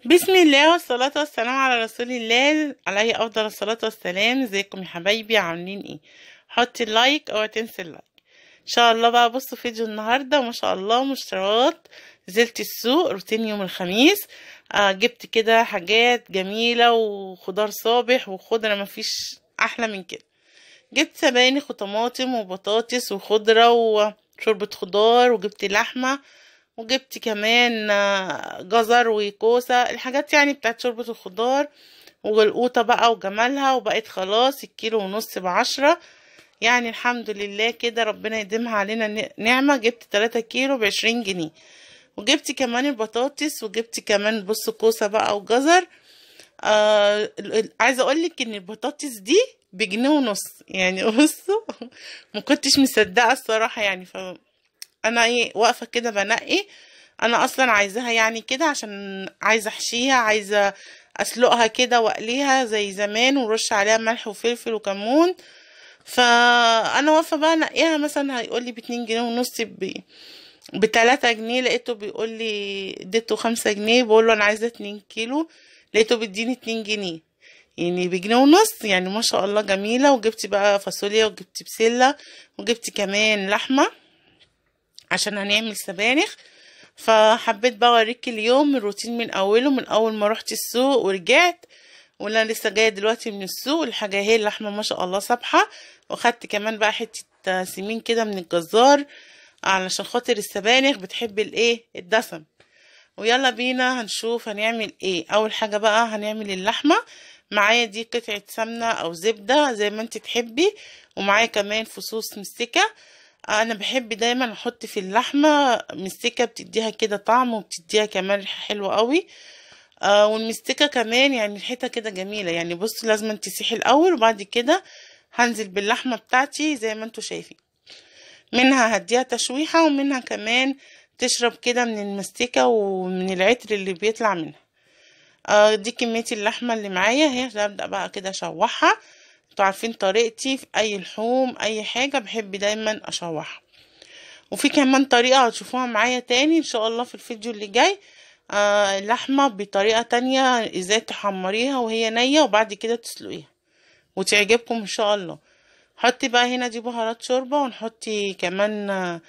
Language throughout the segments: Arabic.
بسم الله والصلاة والسلام على رسول الله عليه أفضل الصلاة والسلام. ازيكم يا حبايبي؟ عاملين ايه؟ حطي اللايك او تنسي اللايك ان شاء الله. بقى بصوا فيديو النهاردة ما شاء الله مشتريات. نزلت السوق روتين يوم الخميس. جبت كده حاجات جميلة وخضار صابح وخضرة مفيش احلى من كده. جبت سبانخ وطماطم وبطاطس وخضرة وشوربة خضار، وجبت لحمة، وجبت كمان جزر وكوسة، الحاجات يعني بتاعت شوربة الخضار. والقوطة بقى وجمالها، وبقت خلاص الكيلو ونص ب10. يعني الحمد لله كده، ربنا يديمها علينا نعمة. جبت 3 كيلو ب20 جنيه. وجبت كمان البطاطس، وجبت كمان بص كوسة بقى وجزر. عايزة اقولك ان البطاطس دي بجنيه ونص يعني. بصوا ما كنتش مصدقة الصراحة يعني. انا ايه واقفه كده بنقي. انا اصلا عايزاها يعني كده عشان عايزه احشيها، عايزه اسلقها كده واقليها زي زمان ورش عليها ملح وفلفل وكمون. فانا واقفه بقى انقيها. مثلا هيقول لي ب2 جنيه ونص، ب3 جنيه. لقيته بيقول لي اديته 5 جنيه، بقول له انا عايزه 2 كيلو. لقيته بيديني 2 جنيه، يعني بجنيه ونص. يعني ما شاء الله جميله. وجبت بقى فاصوليا، وجبت بسله، وجبت كمان لحمه عشان هنعمل سبانخ. فحبيت بقى اوريك اليوم الروتين من اوله، من اول ما رحت السوق ورجعت. وانا لسه جايه دلوقتي من السوق. الحاجه هي اللحمه ما شاء الله صبحه. واخدت كمان بقى حته سمين كده من الجزار علشان خاطر السبانخ بتحب الايه الدسم. ويلا بينا هنشوف هنعمل ايه. اول حاجه بقى هنعمل اللحمه. معايا دي قطعه سمنه او زبده زي ما انت تحبي، ومعايا كمان فصوص مستكه. انا بحب دايما احط في اللحمه مستكه، بتديها كده طعم وبتديها كمان ريحه حلوه قوي. والمستكه كمان يعني ريحتها كده جميله. يعني بص لازم تسيحي الاول، وبعد كده هنزل باللحمه بتاعتي زي ما انتوا شايفين. منها هديها تشويحه، ومنها كمان تشرب كده من المستكه ومن العطر اللي بيطلع منها. دي كميه اللحمه اللي معايا. هي هبدا بقى كده اشوحها. انتوا عارفين طريقتي في اي لحوم اي حاجه بحب دايما اشوحها. وفي كمان طريقة هتشوفوها معايا تاني ان شاء الله في الفيديو اللي جاي. اللحمة بطريقة تانية ازاي تحمريها وهي نية وبعد كده تسلقيها وتعجبكم ان شاء الله. حطي بقى هنا دي بهارات شوربة، ونحطي كمان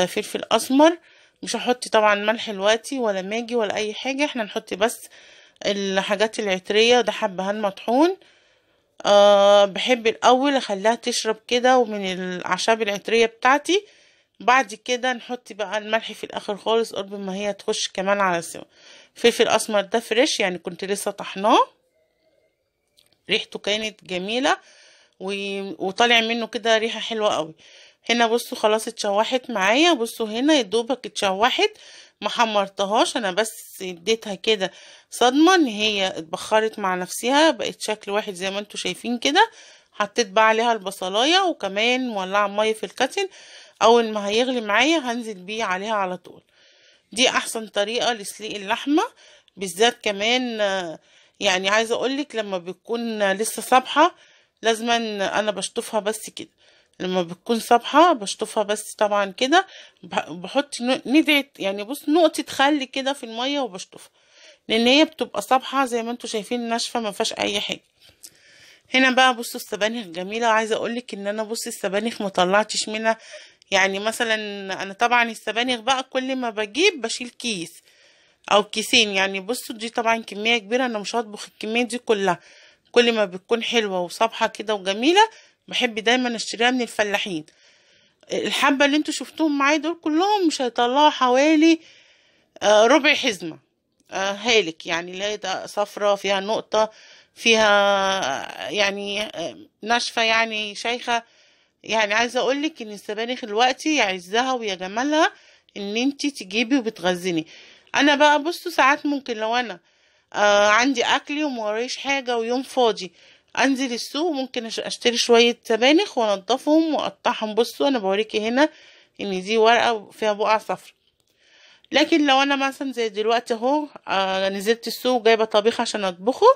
فلفل اسمر. مش هحطي طبعا ملح دلوقتي ولا ماجي ولا اي حاجة. احنا نحطي بس الحاجات العطرية. ده حبهان مطحون. بحب الاول اخليها تشرب كده ومن الاعشاب العطرية بتاعتي. بعد كده نحط بقى الملح في الاخر خالص قرب ما هي تخش كمان على السوا. فلفل اسمر ده فريش يعني كنت لسه طحناه. ريحته كانت جميلة وطالع منه كده ريحة حلوة قوي. هنا بصوا خلاص اتشوحت معايا. بصوا هنا يدوبك اتشوحت، ما حمرتهاش انا، بس اديتها كده صدمة ان هي اتبخرت مع نفسها، بقت شكل واحد زي ما انتوا شايفين كده. حطيت بقى عليها البصلاية، وكمان مولعة مية في الكاتل. اول ما هيغلي معايا هنزل بيه عليها على طول. دي احسن طريقة لسليق اللحمة بالذات كمان. يعني عايزة اقولك لما بتكون لسه صابحة لازما انا بشطفها بس كده. لما بتكون صابحة بشطفها بس طبعا كده. بحط ندعة يعني بص نقطة خل كده في المية وبشطفها، لان هي بتبقى صابحة زي ما انتوا شايفين ناشفة ما فيهاش اي حاجة. هنا بقى بصوا السبانخ جميلة. عايزة اقولك ان انا بص السبانخ مطلعتش منها. يعني مثلا انا طبعا السبانخ بقى كل ما بجيب بشيل كيس او كيسين. يعني بصوا دي طبعا كمية كبيرة، انا مش هطبخ الكمية دي كلها. كل ما بتكون حلوة وصابحة كده وجميلة بحب دايما اشتريها من الفلاحين. الحبة اللي انتوا شفتوهم معايا دول كلهم مش هيطلعوا حوالي ربع حزمة. هالك يعني اللي هي ده صفرة فيها نقطة، فيها يعني ناشفة يعني شيخة. يعني عايزة اقولك ان السبانخ دلوقتي يعزها ويا جمالها ان انتي تجيبي وبتغزني. انا بقى بصوا ساعات ممكن لو انا عندي اكلي وموريش حاجة ويوم فاضي انزل السوق، ممكن اشتري شوية سبانخ وانضفهم واقطعهم. بصوا انا بوريكي هنا ان دي ورقة فيها بقع صفرا. لكن لو انا مثلا زي دلوقتي اهو نزلت السوق جايبة طبيخ عشان اطبخه،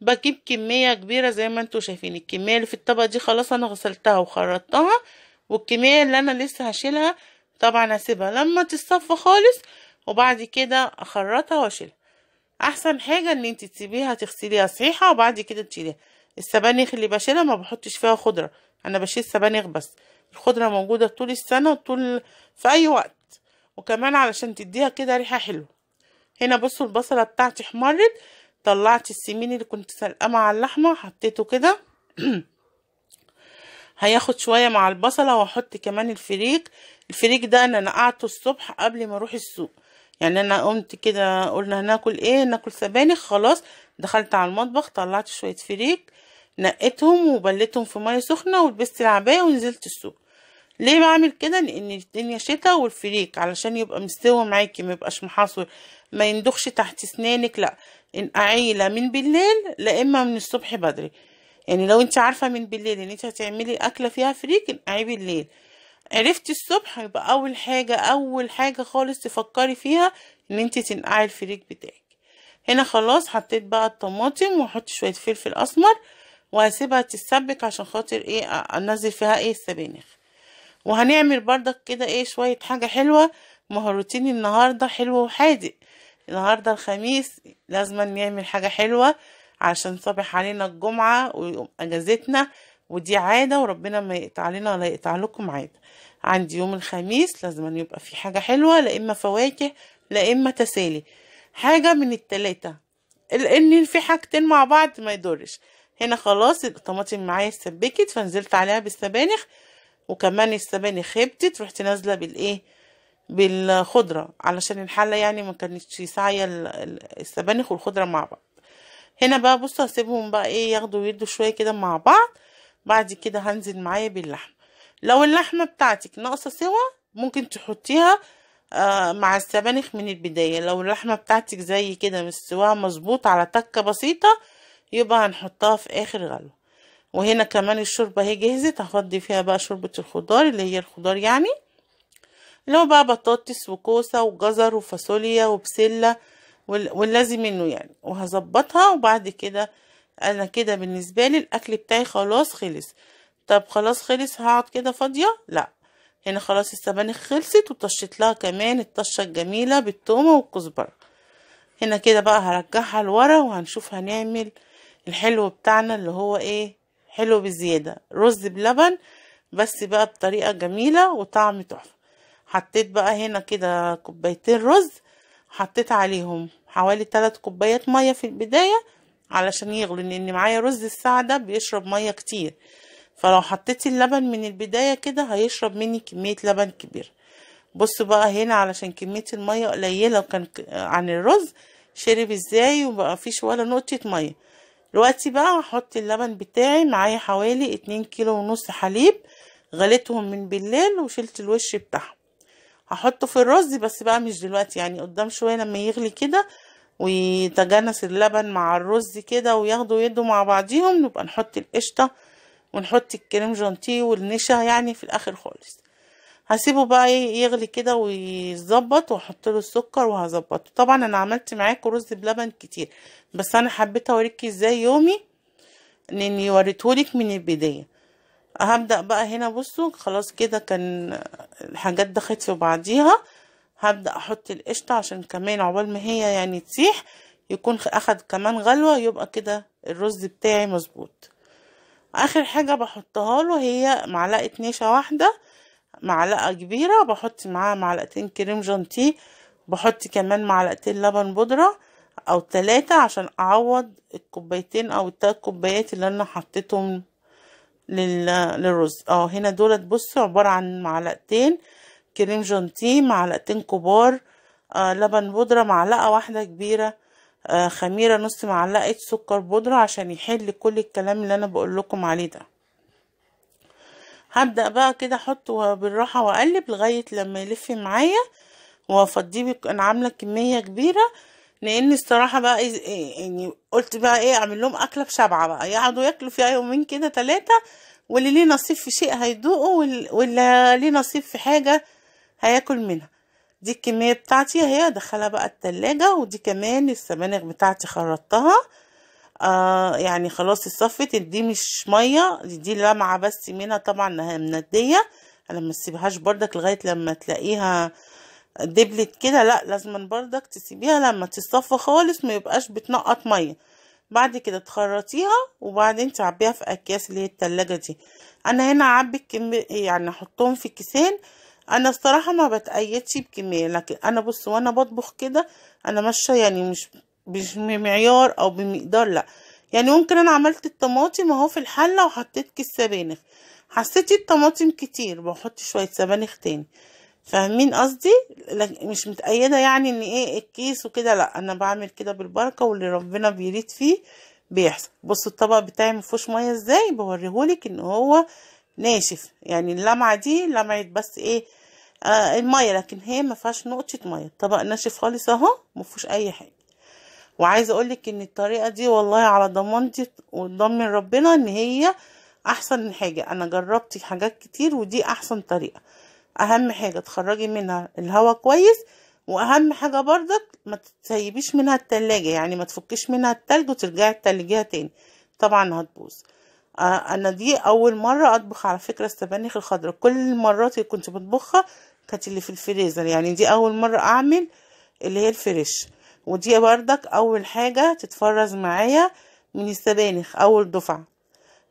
بجيب كمية كبيرة زي ما انتوا شايفين. الكمية اللي في الطبق دي خلاص انا غسلتها وخرطتها، والكمية اللي انا لسه هشيلها طبعا هسيبها لما تصفى خالص، وبعد كده اخرطها واشيلها. احسن حاجه ان انت تسيبيها تغسليها صحيحه وبعد كده تشيليها. السبانخ اللي بشيلها ما بحطش فيها خضره، انا بشيل سبانخ بس. الخضره موجوده طول السنه وطول في اي وقت، وكمان علشان تديها كده ريحه حلوه. هنا بصوا البصله بتاعتي احمرت، طلعت السمين اللي كنت سلقاه مع اللحمه حطيته كده. هياخد شويه مع البصله، واحط كمان الفريك. الفريك ده انا نقعته الصبح قبل ما اروح السوق. يعني انا قمت كده قلنا هناكل ايه، ناكل سبانخ، خلاص دخلت على المطبخ طلعت شويه فريك، نقيتهم وبليتهم في ميه سخنه ولبست العبايه ونزلت السوق. ليه بعمل كده؟ لان الدنيا شتا، والفريك علشان يبقى مستوي معاكي ما يبقاش محاصر، ما يندخش تحت اسنانك، لا انقعيه لا من بالليل لا اما من الصبح بدري. يعني لو انت عارفه من بالليل ان انت هتعملي اكله فيها فريك، انقعيه بالليل. عرفتي الصبح، يبقى اول حاجه خالص تفكري فيها ان انت تنقعي الفريك بتاعك. هنا خلاص حطيت بقى الطماطم، واحط شويه فلفل اسمر، وهسيبها تتسبك عشان خاطر ايه انزل فيها ايه السبانخ. وهنعمل بردك كده ايه شويه حاجه حلوه. مهروتين النهارده حلو وحادق، النهارده الخميس لازم نعمل حاجه حلوه عشان صبح علينا الجمعه ويقوم اجازتنا، ودي عاده وربنا ما يقطع علينا ولا يقطع لكم عاده. عندي يوم الخميس لازم يبقى في حاجه حلوه، لا اما فواكه لا اما تسالي، حاجه من التلاته، لان في حاجتين مع بعض ما يضرش. هنا خلاص الطماطم معايا اتسبكت، فنزلت عليها بالسبانخ، وكمان السبانخ هبتت، رحت نازله بالايه بالخضره، علشان الحله يعني ما كانتش ساعيه السبانخ والخضره مع بعض. هنا بقى بصوا هسيبهم بقى ايه ياخدوا ويدوا شويه كده مع بعض. بعد كده هنزل معايا باللحمه. لو اللحمه بتاعتك ناقصه سوا ممكن تحطيها مع السبانخ من البدايه. لو اللحمه بتاعتك زي كده مستواها مظبوط على تكه بسيطه، يبقى هنحطها في اخر غلوه. وهنا كمان الشوربه اهي جهزت، هفضي فيها بقى شوربه الخضار اللي هي الخضار يعني، اللي هو بقى بطاطس وكوسه وجزر وفاصوليا وبسله واللازم منه يعني، وهظبطها. وبعد كده انا كده بالنسبه لي الاكل بتاعي خلاص خلص. طب خلاص خلص هقعد كده فاضيه؟ لا، هنا خلاص السبانخ خلصت، وطشت لها كمان الطشه الجميله بالثومه والكزبره. هنا كده بقى هرجعها لورا، وهنشوف هنعمل الحلو بتاعنا اللي هو ايه، حلو بزياده، رز بلبن بس بقى بطريقه جميله وطعم تحفه. حطيت بقى هنا كده كوبايتين رز، حطيت عليهم حوالي 3 كوبايات ميه في البدايه علشان يغلوا، لان معايا رز الساعه ده بيشرب ميه كتير، فلو حطيتي اللبن من البدايه كده هيشرب مني كميه لبن كبير. بصوا بقى هنا علشان كميه الميه قليله وكان عن الرز شرب ازاي وبقى فيش ولا نقطه ميه. دلوقتي بقى هحط اللبن بتاعي، معايا حوالي 2,5 كيلو حليب، غليتهم من بالليل وشلت الوش بتاعهم. هحطه في الرز بس بقى مش دلوقتي، يعني قدام شويه لما يغلي كده ويتجانس اللبن مع الرز كده وياخدوا يدوا مع بعضيهم، نبقى نحط القشطه ونحط الكريم جانتيه والنشا يعني في الاخر خالص. هسيبه بقى يغلي كده ويظبط، واحط له السكر وهظبطه. طبعا انا عملت معاكم رز بلبن كتير، بس انا حبيت اوريكي ازاي يومي، لاني وريتهولك من البدايه. هبدأ بقى هنا بصوا خلاص كده كان الحاجات دخلت في بعضيها. هبدأ احط القشطة عشان كمان عقبال ما هي يعني تسيح يكون اخد كمان غلوة، يبقى كده الرز بتاعي مظبوط. اخر حاجة بحطها له هي معلقة نشا واحدة، معلقة كبيرة بحط معاها معلقتين كريم جانتيه، بحط كمان معلقتين لبن بودرة او 3 عشان اعوض الكوبايتين او ال3 كوبايات اللي انا حطيتهم للرز. هنا دولت بصوا عبارة عن معلقتين كريم جانتيه، معلقتين كبار لبن بودرة، معلقة واحدة كبيرة خميرة، نص معلقة سكر بودرة عشان يحل كل الكلام اللي انا بقول لكم عليه ده. هبدأ بقى كده احطه بالراحة واقلب لغاية لما يلف معايا وافضيه. انا عاملة كمية كبيرة لان الصراحة بقى يعني قلت بقى ايه اعمل لهم اكلة بشبعة بقى، يقعدوا ياكلوا فيها يومين كده 3، واللي ليه نصيب في شيء هيدوقه، واللي ليه نصيب في حاجة هياكل منها. دي الكمية بتاعتي اهي ادخلها بقى التلاجة. ودي كمان السبانخ بتاعتي خرطتها يعني خلاص اتصفت، دي مش مية، دي لمعة بس منها، طبعا انها مندية، انا ما تسيبهاش بردك لغاية لما تلاقيها دبلت كده، لا لازم برضك تسيبيها لما تصفى خالص ما يبقاش بتنقط ميه. بعد كده تخرطيها وبعدين تعبيها في اكياس اللي هي التلاجة دي. انا هنا اعبي الكمية يعني احطهم في كيسين. انا الصراحة ما بتقيدش بكمية، لكن انا بص وانا بطبخ كده انا ماشية يعني مش بمعيار او بمقدار، لا يعني ممكن انا عملت الطماطم اهو في الحلة وحطيت كيس سبانخ، حسيتي الطماطم كتير بحط شوية سبانخ تاني. فاهمين قصدي؟ مش متأيدة يعني ان ايه الكيس وكده، لا انا بعمل كده بالبركة واللي ربنا بيريد فيه بيحصل. بصوا الطبق بتاعي مفيهوش مية ازاي، بوريهولك ان هو ناشف، يعني اللمعة دي لمعة بس ايه المية، لكن هي مفيهاش نقطة مية. الطبق ناشف خالص اهو مفيهوش اي حاجة. وعايزة اقولك ان الطريقة دي والله على ضمانتي وضمن ربنا ان هي احسن حاجة. انا جربت حاجات كتير ودي احسن طريقة. اهم حاجة تخرجي منها الهواء كويس، واهم حاجة برضك ما تسيبيش منها التلاجة، يعني ما تفكيش منها التلج وترجعي تتلجيها تاني، طبعا هتبوظ. انا دي اول مرة اطبخ على فكرة السبانخ الخضراء، كل المرات اللي كنت بطبخها كانت اللي في الفريزر، يعني دي اول مرة اعمل اللي هي الفريش. ودي بردك اول حاجة تتفرز معايا من السبانخ اول دفعة.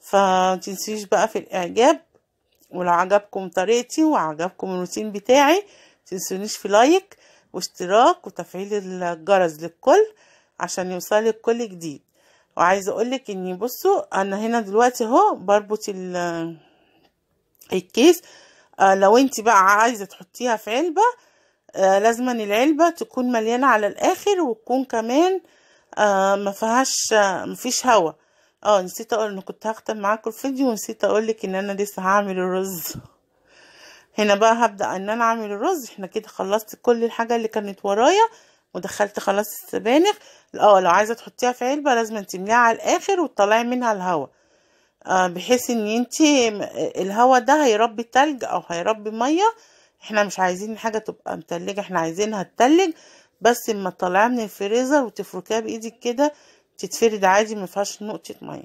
فتنسيش بقى في الاعجاب، ولو عجبكم طريقتي وعجبكم الروتين بتاعي متنسونيش في لايك واشتراك وتفعيل الجرس للكل عشان يوصلك كل جديد. وعايزه اقولك اني بصوا انا هنا دلوقتي اهو بربط الكيس. لو انت بقى عايزه تحطيها في علبه لازم العلبه تكون مليانه على الاخر، وتكون كمان مفيش هوا. نسيت اقول ان كنت هختم معاكم الفيديو ونسيت اقولك ان انا لسه هعمل الرز. هنا بقى هبدأ ان انا اعمل الرز. احنا كده خلصت كل الحاجة اللي كانت ورايا ودخلت خلاص السبانخ. لو عايزة تحطيها في علبة لازم تمليها على الاخر وتطلعي منها الهواء، بحيث ان انتي الهواء ده هيربي تلج او هيربي مية. احنا مش عايزين الحاجة تبقى متلجة، احنا عايزينها تتلج بس اما تطلعيها من الفريزر وتفركيها بايدك كده تتفرد عادي مفيهاش نقطة مية.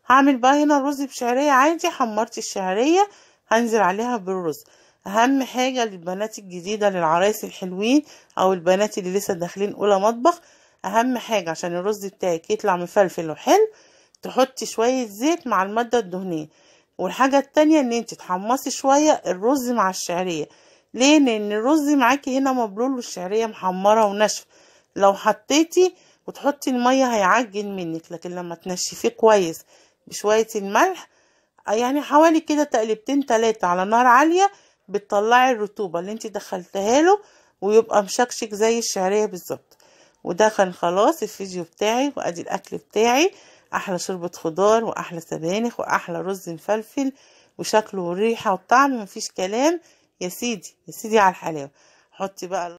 هعمل بقى هنا الرز بشعرية عادي. حمرت الشعرية هنزل عليها بالرز. اهم حاجة للبنات الجديدة للعرايس الحلوين او البنات اللي لسه داخلين اولى مطبخ، اهم حاجة عشان الرز بتاعك يطلع مفلفل وحلو تحطي شوية زيت مع المادة الدهنية. والحاجة التانية ان انت تحمصي شوية الرز مع الشعرية. ليه؟ لان الرز معاكي هنا مبلول والشعرية محمرة وناشفة، لو حطيتي وتحطي المية هيعجن منك، لكن لما تنشفيه كويس بشوية الملح يعني حوالي كده تقلبتين 3 على نار عالية بتطلعي الرطوبة اللي انت دخلتها له ويبقى مشكشك زي الشعرية بالظبط. وده كان خلاص الفيديو بتاعي، وادي الاكل بتاعي. احلى شوربة خضار واحلى سبانخ واحلى رز مفلفل وشكله والريحة والطعم مفيش كلام. يا سيدي يا سيدي على الحلاوة. حطي بقى